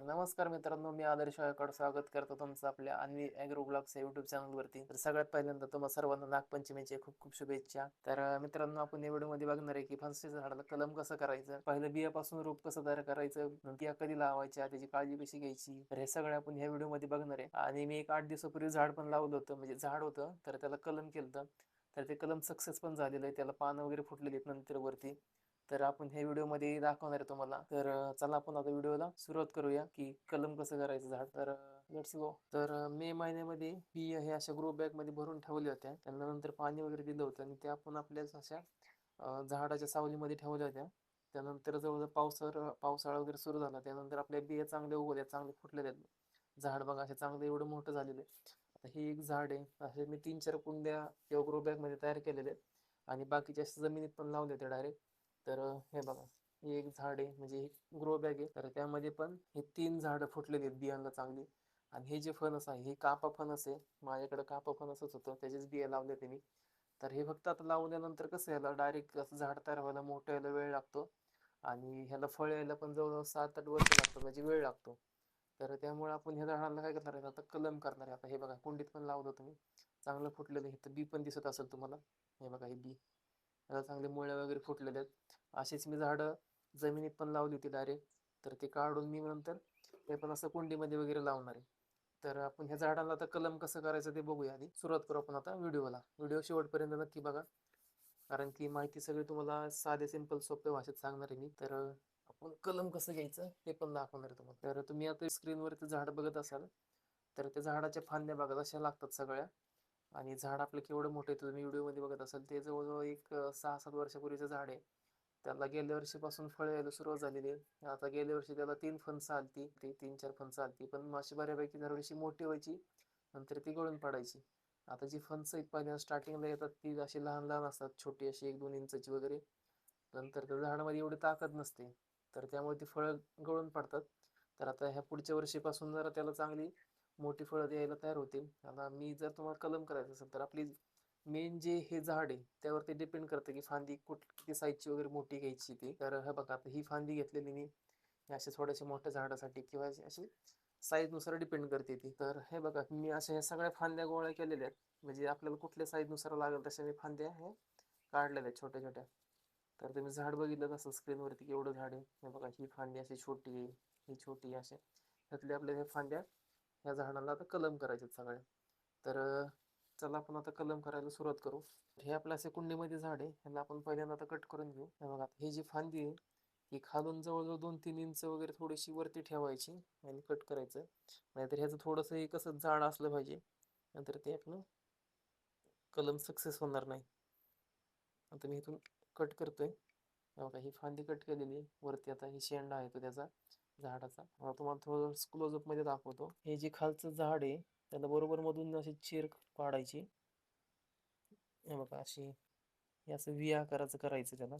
नमस्कार मित्रांनो, मी आदर्श वायकड स्वागत करतो तुमचं आपल्या अन्वी ॲग्रो ब्लॉग्स या यूट्यूब चॅनलवरती. तर सगळ्यात पहिल्यांदा तुम्हा सर्वांना नागपंचमीच्या खूप खूप शुभेच्छा. तर मित्रांनो, आपण या व्हिडिओमध्ये बघणार आहे की फणसाच्या झाडाला कलम कसं करायचं, पहिलं बियापासून रोप कसं तयार करायचं, बिया कधी लावायच्या, त्याची काळजी कशी घ्यायची, तर हे सगळं आपण ह्या व्हिडिओमध्ये बघणार आहे. आणि मी एक 8 दिवसापूर्वी झाड पण लावलं होतं, म्हणजे झाड होतं तर त्याला कलम केलं. तर ते कलम सक्सेस पण झालेलं आहे, त्याला पानं वगैरे फुटलेली आहेत नंतर वरती. तर आपण हे व्हिडिओमध्ये दाखवणार आहे तुम्हाला. तर चला आपण आता व्हिडिओला सुरुवात करूया की कलम कसं करायचं झाड. तर लेट्स गो. तर मे महिन्यामध्ये बिया हे अशा ग्रो बॅग मध्ये भरून ठेवल्या होत्या. त्यांना नंतर पाणी वगैरे दिलं होतं आणि त्या आपण आपल्याच अशा झाडाच्या सावलीमध्ये ठेवल्या होत्या. त्यानंतर जवळजवळ पावसाळा वगैरे सुरू झाला. त्यानंतर आपल्या बिया चांगल्या उगवल्या, चांगले फुटलेले आहेत. झाड बघा असे चांगलं एवढं मोठं झालेलं आहे. आता हे एक झाड आहे. असे मी 3-4 कुंड्या किंवा ग्रो बॅग मध्ये तयार केलेले आहेत आणि बाकीच्या जमिनीत पण लावले होते डायरेक्ट. तर हे बघा, हे एक झाड आहे, म्हणजे हे ग्रो बॅग आहे. तर त्यामध्ये पण हे 3 झाडं फुटलेली आहेत बियांना चांगली. आणि हे जे फणस आहे हे कापा फणस आहे. माझ्याकडे कापा फणसच होतं, त्याचेच बिया लावले ते मी. तर हे फक्त आता लावल्यानंतर कसं याला डायरेक्ट असं झाड तयार व्हायला मोठं यायला वेळ लागतो. आणि ह्याला फळ यायला पण जवळजवळ 7-8 वर्ष लागतात, म्हणजे वेळ लागतो. तर त्यामुळे आपण ह्या झाडाला काय करणार आहे आता, कलम करणार आहे. आता हे बघा, कुंडीत पण लावलं तुम्ही, चांगलं फुटलेलं. हे तर बी पण दिसत असेल तुम्हाला. हे बघा, हे बी, त्याला चांगले मुळ्या वगैरे फुटलेले आहेत. अशीच मी झाडं जमिनीत पण लावली होती डायरेक्ट. तर ते काढून मी नंतर ते पण असं कुंडीमध्ये वगैरे लावणार आहे. तर आपण ह्या झाडाला आता कलम कसं करायचं ते बघूया. आधी सुरुवात करू आपण आता व्हिडिओला. व्हिडिओ शेवटपर्यंत नक्की बघा, कारण की माहिती सगळी तुम्हाला साधे सिंपल सोप्या भाषेत सांगणार आहे मी. तर आपण कलम कसं घ्यायचं ते पण दाखवणार आहे तुम्हाला. तर तुम्ही आता स्क्रीनवरती झाड बघत असाल, तर त्या झाडाच्या फांद्या बघा अशा लागतात सगळ्या. आणि झाड आपलं केवढं मोठं आहे तुम्ही व्हिडिओमध्ये बघत असाल, ते जवळजवळ एक 6-7 वर्षापूर्वीचं झाड आहे. त्याला गेल्या वर्षीपासून फळं यायला सुरुवात झालेली आहे. आता गेल्या वर्षी त्याला 3 फणसं आलती, ते 3-4 फणसं आलती, पण अशी बऱ्यापैकी थोडीशी मोठी व्हायची, नंतर ती गळून पडायची. आता जी फणसं आहेत पहिल्या स्टार्टिंगला येतात ती अशी लहान लहान असतात, छोटी अशी 1-2 इंचाची वगैरे. नंतर त्या झाडामध्ये एवढी ताकद नसते, तर त्यामुळे ती फळं गळून पडतात. तर आता ह्या पुढच्या वर्षीपासून जरा त्याला चांगली मोठी फळं द्यायला तयार होतील. आता मी जर तुम्हाला कलम करायचं असेल तर आपली मेन जे हे झाड आहे त्यावरती डिपेंड करतं की फांदी किती साईजची वगैरे मोठी घ्यायची ती. तर हे बघा, आता ही फांदी घेतलेली मी अशा थोड्याशा मोठ्या झाडासाठी, किंवा अशी साईजनुसार डिपेंड करते ती. तर हे बघा, मी अशा ह्या सगळ्या फांद्या गोळा केलेल्या आहेत, म्हणजे आपल्याला कुठल्या साईजनुसार लागेल तशा मी फांद्या हे काढलेल्या आहेत छोट्या छोट्या. तर तुम्ही झाड बघितलं असं स्क्रीनवरती केवढं झाड आहे. हे बघा, ही फांदी अशी छोटी आहे, ही छोटी असे त्यातल्या आपल्या ह्या फांद्या ह्या झाडाला आता कलम करायचे सगळ्या. तर चला आपण आता कलम करायला सुरुवात करू. हे आपलं असे कुंडीमध्ये झाड आहे, ह्याला आपण पहिल्यांदा आता कट करून घेऊ. हे बघा, ही जी फांदी आहे ही खालून जवळजवळ 2-3 इंच वगैरे थोडीशी वरती ठेवायची आणि कट करायचं. नाहीतर ह्याचं थोडंसं हे कसं जाड असलं पाहिजे, नंतर ते आपलं कलम सक्सेस होणार नाही. आता मी इथून कट करतोय. हे बघा, ही फांदी कट केलेली आहे. वरती आता ही शेंडा आहे तो त्याचा झाडाचा. आता तुम्हाला थोडं क्लोजअप मध्ये दाखवतो. हे जे खालचं झाड आहे त्याला बरोबर मधून अशी चीर पाडायची. हे बघा, अशी हे असं व्ही आकाराचं करायचं त्याला,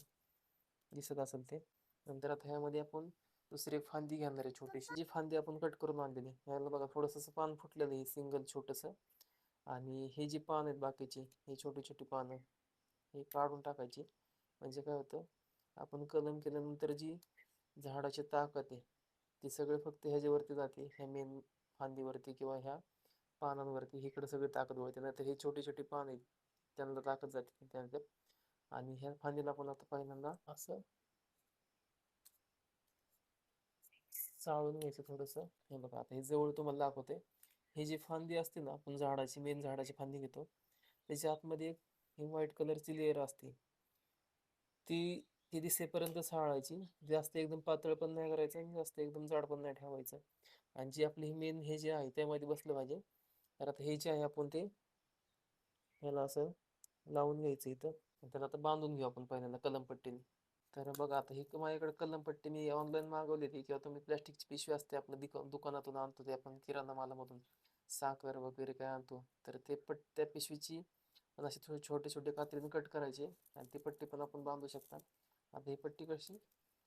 दिसत असेल ते. नंतर आता ह्यामध्ये आपण दुसरी एक फांदी घेणार आहे छोटीशी, जी फांदी आपण कट करून आणलेली. ह्याला बघा थोडंसं पान फुटलेलं आहे सिंगल छोटंसं. आणि हे जी पान आहेत बाकीची, ही छोटी छोटी पानं हे काढून टाकायची. म्हणजे काय होतं, आपण कलम केल्यानंतर जी झाडाची ताकद आहे ती सगळं फक्त ह्याच्यावरती जाते, ह्या मेन फांदीवरती किंवा ह्या पानांवरती. इकडे सगळी ताकद वळते, नाही तर हे छोटी छोटी पान आहेत त्यांना ताकद जाते त्यानंतर. आणि ह्या फांदीला आपण आता पहिल्यांदा असं चाळून घ्यायचं थोडंसं. हे बघा, आता हे जवळ तुम्हाला दाखवते. ही जी फांदी असते ना, आपण झाडाची मेन झाडाची फांदी घेतो, त्याच्या आतमध्ये एक ही व्हाईट कलरची लेअर असते, ती ती दिसेपर्यंत साळायची. जास्त एकदम पातळ पण नाही करायचं आणि जास्त एकदम जाड पण नाही ठेवायचं. आणि जी आपली मेन हे जे आहे त्यामध्ये बसलं पाहिजे. तर आता हे जे आहे आपण ते ह्याला असं लावून घ्यायचं इथं. त्याला आता बांधून घेऊ आपण पहिल्यांदा कलमपट्टीने. तर बघा, आता ही माझ्याकडे कलमपट्टी मी ऑनलाईन मागवलेली, किंवा तुम्ही प्लॅस्टिकची पिशवी असते आपलं दुकानातून आणतो ते आपण किराणा मालामधून, साखर वगैरे काय आणतो, तर ते त्या पिशवीची पण असे थोडे छोटे छोटे कात्रीने कट करायचे आणि ती पट्टी पण आपण बांधू शकता. आता ही पट्टी कशी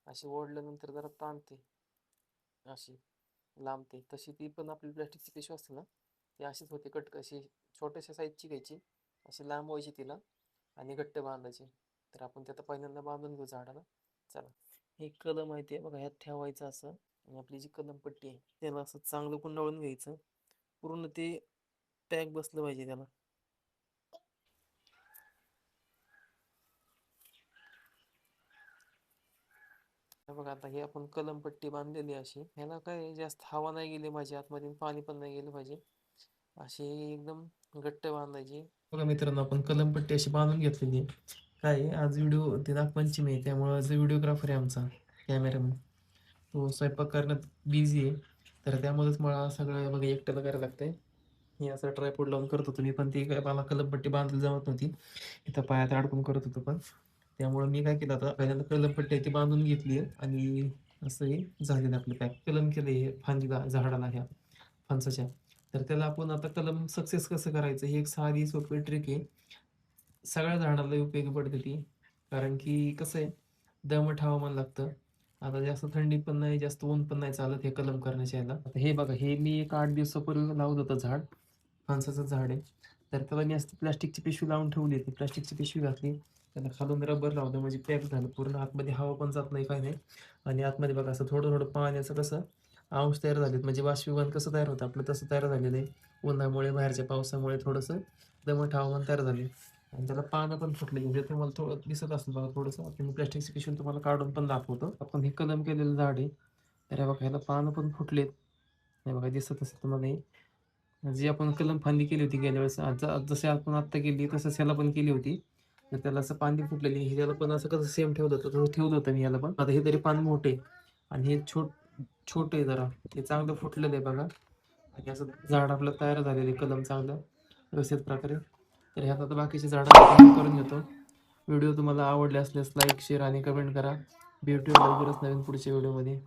अशी ओढल्यानंतर जरा ताणते, अशी लांबते, तशी ती पण आपली प्लॅस्टिकची पिशवी असते ना ती अशीच होते. कट कशी छोट्याशा साईजची घ्यायची, अशी लांब व्हायची तिला आणि घट्ट बांधायची. तर आपण ते आता पहिल्यांदा बांधून घेऊ झाडाला. चला, हे कलम माहिती आहे बघा, ह्यात ठेवायचं असं. आणि आपली जी कलमपट्टी आहे त्याला असं चांगलं गुंडाळून घ्यायचं. पूर्ण ते पॅक बसलं पाहिजे त्याला. हे बघा आता हे आपण कलमपट्टी बांधलेली अशी. ह्याला काय जास्त हवा नाही गेली पाहिजे आतमध्ये आणि पाणी पण नाही गेलं पाहिजे. अशी एकदम घट्ट बांधायची. बघा मित्रांनो, आपण कलमपट्टी अशी बांधून घेतलेली आहे. काय आहे, आज व्हिडिओ ते नागपंचमी आहे, त्यामुळं जो व्हिडिओग्राफर आहे आमचा कॅमेरामन, तो स्वयंपाक करण्यात बिझी आहे. तर त्यामुळेच मला सगळं बघा एकट्याला करायला लागतंय. हे असं ट्रायपॉड लावून करत होतो मी, पण ती काय मला कलमपट्टी बांधायला जमत नव्हती. इथं पायात अडकून करत होतो पण. त्यामुळे मी काय केलं, आता पहिल्यांदा कलमपट्टी आहे ती बांधून घेतली आहे आणि असं हे झालेलं आपलं पॅक. कलम केलं हे फांदीला, झाडाला ह्या फणसाच्या. तर त्याला आपण आता कलम सक्सेस कसं करायचं, ही एक साधी सोपी ट्रिक आहे. सगळ्या झाडाला उपयोगी पडते ती. कारण की कसं आहे, दमट हवामान लागतं. आता जास्त थंडी पण नाही, जास्त ऊन पण नाही चालत हे कलम करण्याच्या ह्याला. आता हे बघा, हे मी एक 8 दिवसापूर्वी लावलं होतं झाड. फणसाचं झाड आहे. तर त्याला मी असं प्लास्टिकची पिशवी लावून ठेवली होती. प्लास्टिकची पिशवी घातली. त्याला खालून रबर लावलं म्हणजे पॅक झालं पूर्ण. आतमध्ये हवा पण जात नाही, काही नाही. आणि आतमध्ये बघा असं थोडं-थोडं पाण्याचं कसं अंश तयार झालेत. म्हणजे बाष्पीभवन कसं तयार होतं आपलं, तसं तयार झालेलं आहे. उन्हामुळे, बाहेरच्या पावसामुळे थोडंसं दमट हवामान तयार झाले. आणि त्याला पानं पण फुटली. म्हणजे तुम्हाला थोडं दिसत असेल बघा थोडंसं. आता मी प्लास्टिकची पिशवी तुम्हाला काढून पण दाखवतो. आपण हे कलम केलेलं झाड आहे. तर हे बघा, ह्याला पानं पण फुटलेत. हे बघा दिसत असेल तुम्हाला हे. जी आपण कलम फांदी केली होती गेल्या वेळेस, जशी आपण आत्ता केली तसंच ह्याला पण केली होती. तर त्याला असं फांदी फुटलेली. ह्याला पण असं कसं सेम ठेवलं होतं, तसं ठेवलं होतं मी ह्याला पण. आता हे तरी पान मोठे आणि हे छोटे आहे जरा. हे चांगलं फुटलेलं आहे बघा. आणि असं झाड आपलं तयार झालेलं आहे, कलम चांगलं व्यवस्थित प्रकारे. तर ह्यात आता बाकीचे झाडं करून घेतो. व्हिडिओ तुम्हाला आवडले असल्यास लाईक, शेअर आणि कमेंट करा. भेटूया लवकरच नवीन पुढच्या व्हिडिओमध्ये.